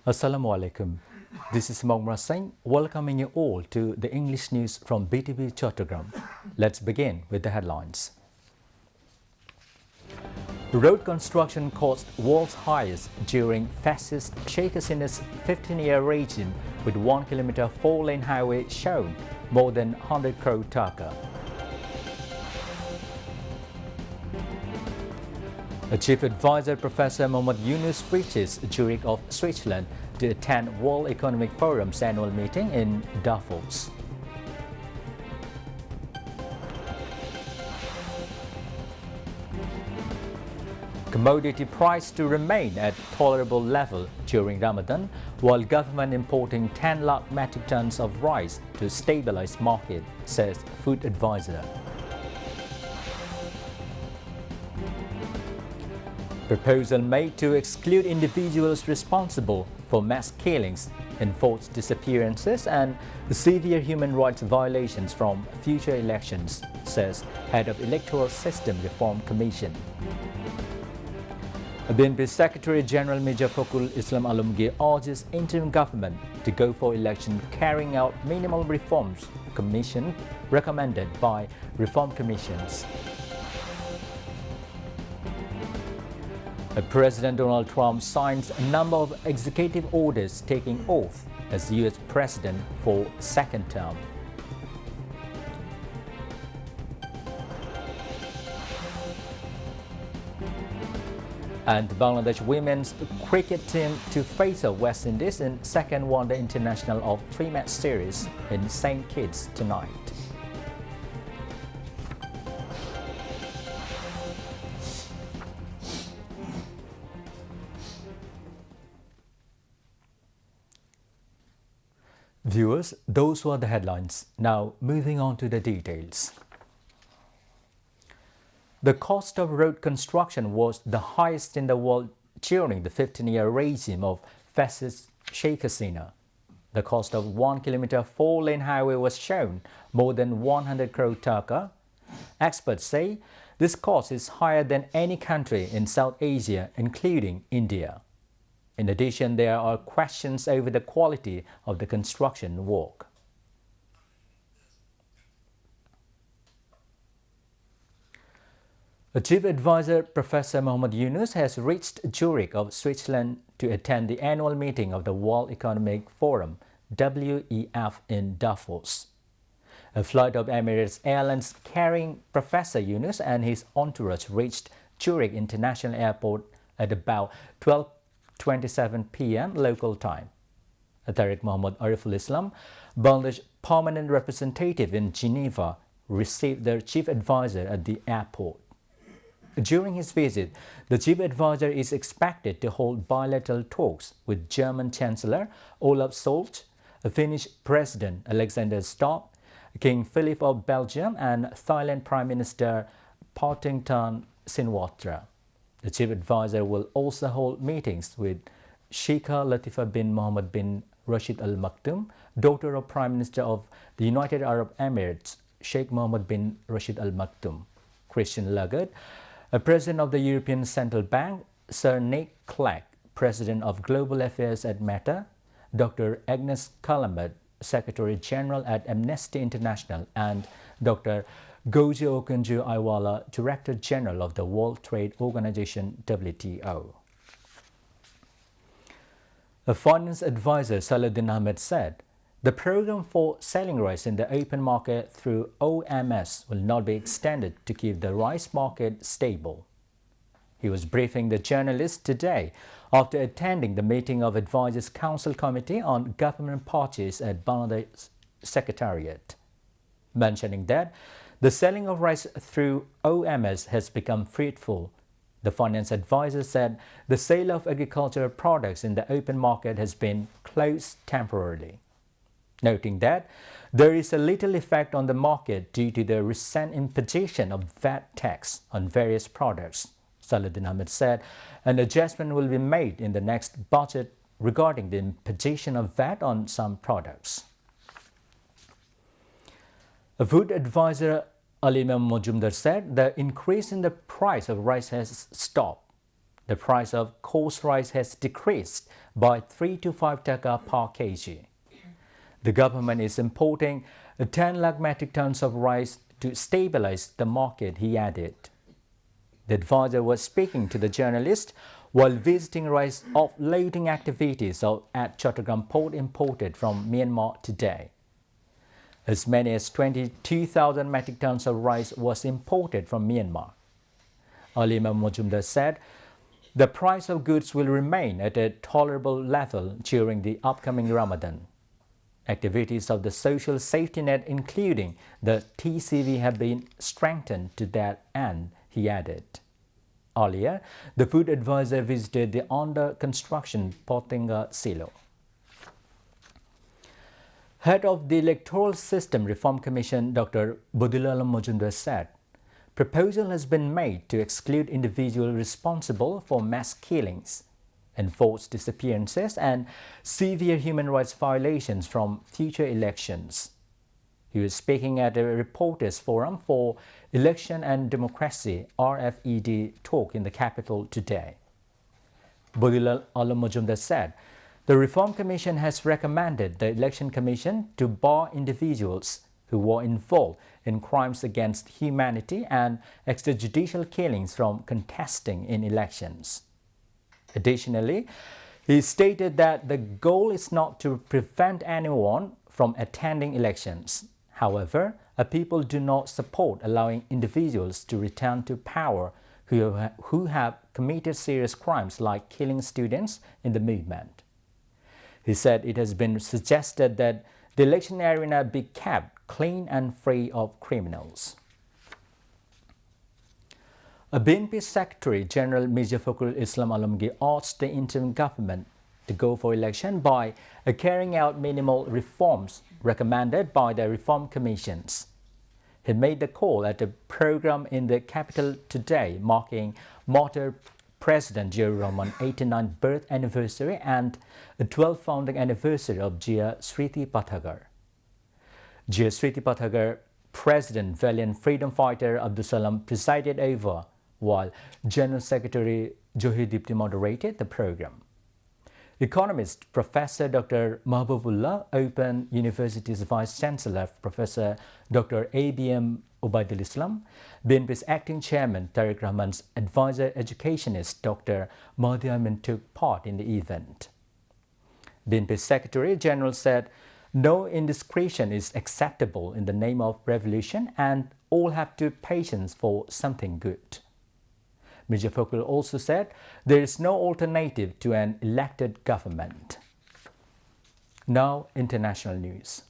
Assalamu alaikum. This is Mohammed Singh welcoming you all to the English news from Btv Chattogram. Let's begin with the headlines. Road construction cost world's highest during fascist Sheikh Hasina's 15-year regime, with 1 kilometer 4-lane highway shown more than 100 crore taka. A chief advisor, Professor DrYunus, reaches Zurich of Switzerland to attend World Economic Forum's annual meeting in Davos. Commodity price to remain at tolerable level during Ramadan, while government importing 10 lakh metric tons of rice to stabilize market, says food advisor. Proposal made to exclude individuals responsible for mass killings, enforced disappearances and severe human rights violations from future elections, says head of Electoral System Reform Commission. BNP Secretary General Mirza Fakhrul Islam Alamgir urges interim government to go for election carrying out minimal reforms commission recommended by reform commissions. President Donald Trump signs a number of executive orders taking oath as U.S. President for second term. And Bangladesh women's cricket team to face West Indies in second one-day international of 3-match series in St. Kitts tonight. Viewers, those were the headlines. Now moving on to the details. The cost of road construction was the highest in the world during the 15-year regime of fascist Sheikh Hasina. The cost of 1 kilometer 4-lane highway was shown more than 100 crore taka. Experts say this cost is higher than any country in South Asia, including India. In addition, there are questions over the quality of the construction work. A chief advisor, Professor DrYunus, has reached Zurich of Switzerland to attend the annual meeting of the World Economic Forum, WEF, in Davos. A flight of Emirates Airlines carrying Professor Yunus and his entourage reached Zurich International Airport at about 12:27 p.m. local time. Tariq Mohammed Ariful Islam, Bangladesh permanent representative in Geneva, received their chief advisor at the airport. During his visit, the chief advisor is expected to hold bilateral talks with German Chancellor Olaf Scholz, Finnish President Alexander Stubb, King Philip of Belgium, and Thailand Prime Minister Paetongtarn Shinawatra. The chief advisor will also hold meetings with Sheikha Latifah bin Mohammed bin Rashid Al Maktoum, daughter of Prime Minister of the United Arab Emirates, Sheikh Mohammed bin Rashid Al Maktoum, Christian Lagarde, President of the European Central Bank, Sir Nick Clegg, President of Global Affairs at Meta, Dr. Agnes Callamard, Secretary General at Amnesty International, and Dr. Gojo Okonjo-Iweala, Director General of the World Trade Organization, WTO. A finance advisor, Salahuddin Ahmed, said, the program for selling rice in the open market through OMS will not be extended to keep the rice market stable. He was briefing the journalists today after attending the meeting of Advisors Council Committee on Government Purchase at Bangladesh Secretariat, mentioning that the selling of rice through OMS has become fruitful. The finance advisor said the sale of agricultural products in the open market has been closed temporarily, noting that there is a little effect on the market due to the recent imposition of VAT tax on various products. Salahuddin Ahmed said an adjustment will be made in the next budget regarding the imposition of VAT on some products. A food advisor, Alimam Mojumdar, said the increase in the price of rice has stopped. The price of coarse rice has decreased by 3 to 5 taka per kg. The government is importing 10 lakh metric tons of rice to stabilize the market, he added. The advisor was speaking to the journalist while visiting rice offloading activities at Chattogram port imported from Myanmar today. As many as 22,000 metric tons of rice was imported from Myanmar. Ali Majumdar said the price of goods will remain at a tolerable level during the upcoming Ramadan. Activities of the social safety net, including the TCV, have been strengthened to that end, he added. Earlier, the food advisor visited the under-construction Potinga silo. Head of the Electoral System Reform Commission, Dr. Budulalam Majumdar said, proposal has been made to exclude individuals responsible for mass killings, enforced disappearances and severe human rights violations from future elections. He was speaking at a Reporters Forum for Election and Democracy (RFED) talk in the capital today. Budulalam Majumdar said, the Reform Commission has recommended the Election Commission to bar individuals who were involved in crimes against humanity and extrajudicial killings from contesting in elections. Additionally, he stated that the goal is not to prevent anyone from attending elections. However, a people do not support allowing individuals to return to power who have committed serious crimes like killing students in the movement. He said it has been suggested that the election arena be kept clean and free of criminals. A BNP Secretary General Mirza Fakhrul Islam Alamgir urged the interim government to go for election by carrying out minimal reforms recommended by the Reform Commissions. He made the call at a program in the capital today marking martyr President Jiaur Rahman's 89th birth anniversary and the 12th founding anniversary of Jia Sriti Pathagar. Jia Sriti Pathagar, President valiant freedom fighter Abdul Salam presided over, while General Secretary Johidipti moderated the program. Economist Professor Dr. Mahbubullah, Open University's Vice Chancellor Professor Dr. ABM Ubaidul Islam, BNP's acting chairman Tariq Rahman's advisor educationist Dr. Mahdi Amin took part in the event. BNP's Secretary General said, no indiscretion is acceptable in the name of revolution and all have to patience for something good. Mirza Fakhrul also said there is no alternative to an elected government. Now, international news.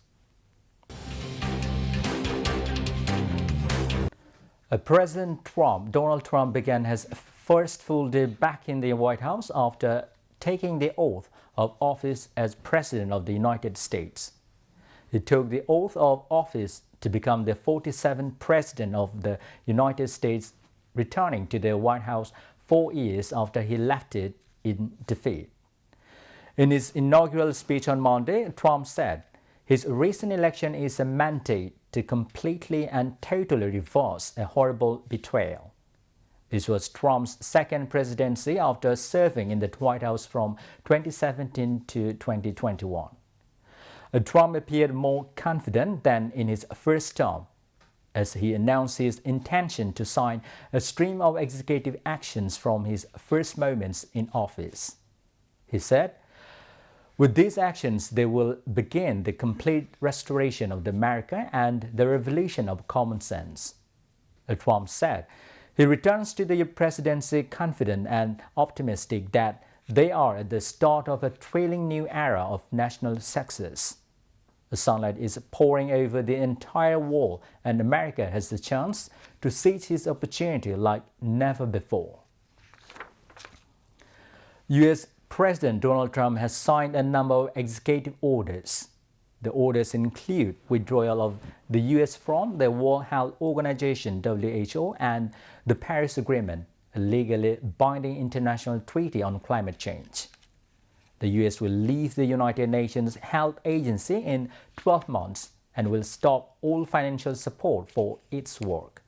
President Donald Trump began his first full day back in the White House after taking the oath of office as President of the United States. He took the oath of office to become the 47th President of the United States, returning to the White House 4 years after he left it in defeat. In his inaugural speech on Monday, Trump said his recent election is a mandate to completely and totally reverse a horrible betrayal. This was Trump's second presidency after serving in the White House from 2017 to 2021. Trump appeared more confident than in his first term, as he announced his intention to sign a stream of executive actions from his first moments in office. He said, with these actions, they will begin the complete restoration of America and the revolution of common sense. Trump said he returns to the presidency confident and optimistic that they are at the start of a thrilling new era of national success. The sunlight is pouring over the entire world, and America has the chance to seize its opportunity like never before. U.S. President Donald Trump has signed a number of executive orders. The orders include withdrawal of the U.S. from the World Health Organization (WHO) and the Paris Agreement, a legally binding international treaty on climate change. The U.S. will leave the United Nations Health Agency in 12 months and will stop all financial support for its work.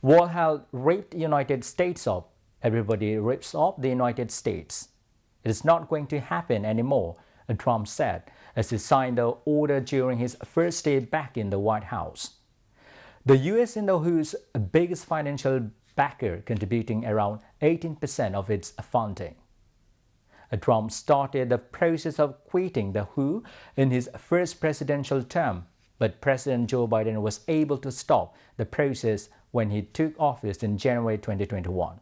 World Health ripped the United States off Everybody rips off the United States. It is not going to happen anymore, Trump said as he signed the order during his first day back in the White House. The U.S. is the WHO's biggest financial backer, contributing around 18% of its funding. Trump started the process of quitting the WHO in his first presidential term, but President Joe Biden was able to stop the process when he took office in January 2021.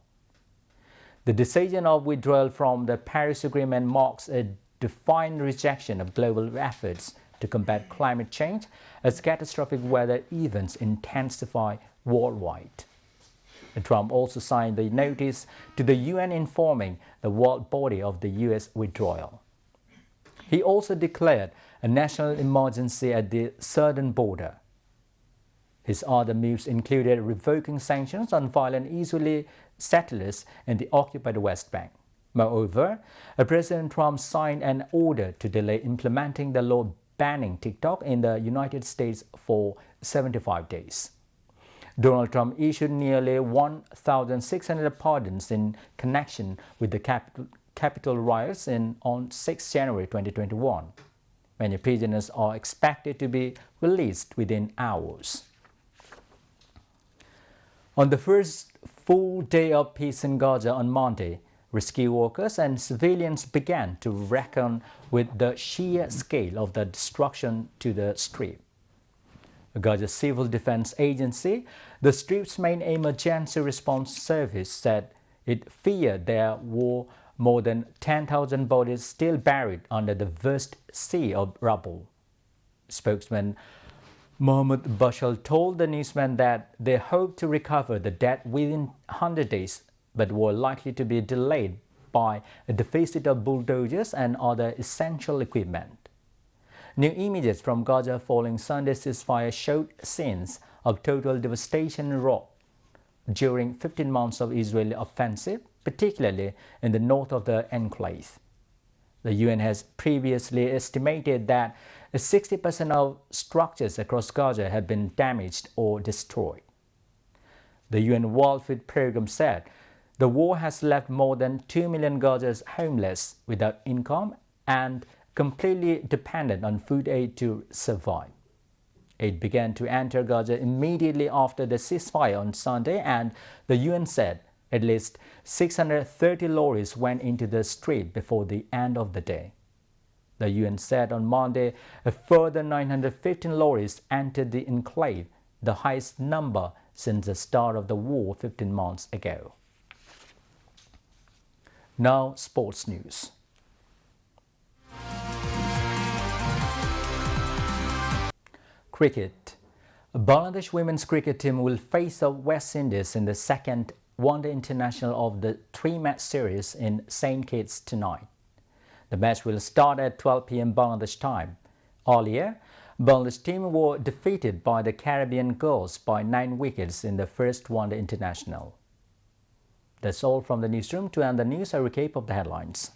The decision of withdrawal from the Paris Agreement marks a defined rejection of global efforts to combat climate change as catastrophic weather events intensify worldwide. Trump also signed the notice to the UN informing the world body of the U.S. withdrawal. He also declared a national emergency at the southern border. His other moves included revoking sanctions on violent Israeli settlers in the occupied West Bank. Moreover, President Trump signed an order to delay implementing the law banning TikTok in the United States for 75 days. Donald Trump issued nearly 1,600 pardons in connection with the Capitol riots on 6 January 2021. Many prisoners are expected to be released within hours. On the first full day of peace in Gaza on Monday, rescue workers and civilians began to reckon with the sheer scale of the destruction to the Strip. Gaza Civil Defense Agency, the Strip's main emergency response service, said it feared there were more than 10,000 bodies still buried under the vast sea of rubble. Spokesman Mohammed Bashal told the newsman that they hoped to recover the dead within 100 days, but were likely to be delayed by a deficit of bulldozers and other essential equipment. New images from Gaza following Sunday's ceasefire showed scenes of total devastation wrought during 15 months of Israeli offensive, particularly in the north of the enclave. The UN has previously estimated that 60% of structures across Gaza have been damaged or destroyed. The UN World Food Programme said the war has left more than 2 million Gazans homeless, without income, and completely dependent on food aid to survive. Aid began to enter Gaza immediately after the ceasefire on Sunday, and the UN said at least 630 lorries went into the Strip before the end of the day. The UN said on Monday a further 915 lorries entered the enclave, the highest number since the start of the war 15 months ago. Now, sports news. Cricket. Bangladesh women's cricket team will face the West Indies in the second one-day international of the three-match series in St. Kitts tonight. The match will start at 12 p.m. Bangladesh time. Earlier, Bangladesh team were defeated by the Caribbean Girls by 9 wickets in the first one-day international. That's all from the newsroom. To end the news, a recap of the headlines.